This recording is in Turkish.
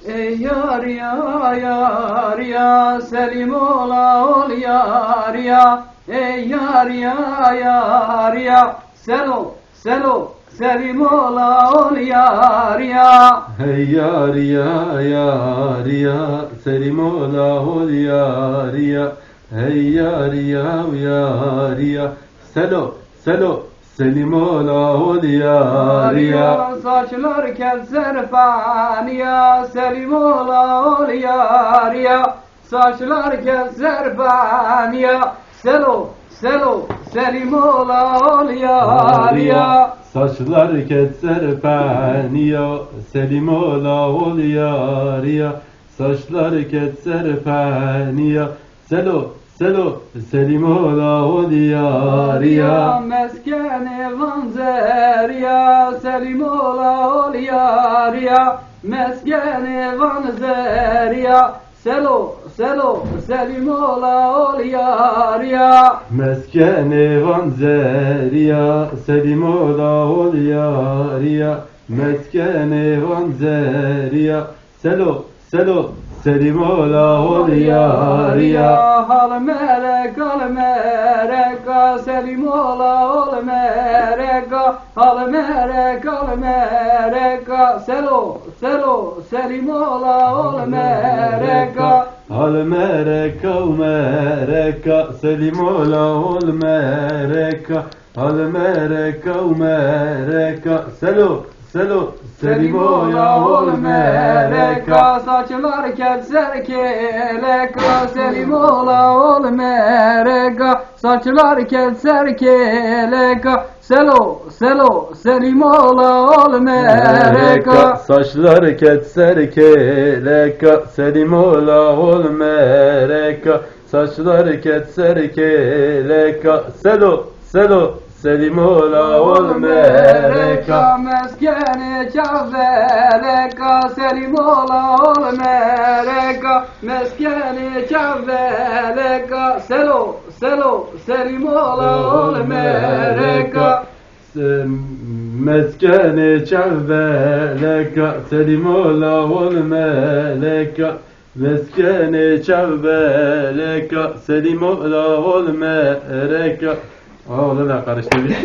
Ey yar ya yar ya Selim ola ol yar ya. Ey yar ya yar ya Selo Selim ola ol yar ya. Hey yar ya yar ya Selim ola ol yar ya. Hey yar ya yar ya Selo Selim ola ol yar ya. Saçlar kevser faniya Selim ola ol yar ya. Saçlar kevser faniya Selo Selim ola ol yar ya. Saçlar ketser feniya Selim ola ol yar ya. Saçlar ketser feniya Selo Selim ola ol yar ya. Meskeni vanzer ya Selim ola ol yar ya. Meskeni vanzer ya Selo Selim ola ol yar ya. Meskeni vanzeriya Selim ola ol yar ya. Meskeni vanzeriya Selo Selim ola ol yar ya. Hal mereka Selim ola ol mereka. Hal mereka Selo Selim ola ol mereka. Al mereka Selim ola ol mereka. Al mereka Selo Selim ola ol mereka. Saçlar kevser keleka Selim ola ol mereka. Saçlar kevser keleka Selo Selim ola ol mereka. Saçlar ketser keleka Selim ola ol mereka. Saçlar ketser keleka Selo Selim ola ol mereka. Meskeni çavveleka Selim ola ol mereka. Meskeni çavveleka Selo Selim ola ol mereka. Meskeni çavveleka Selim ola ol meleka. Meskeni çavveleka Selim ola ol mereka. Oğlum karıştırmış.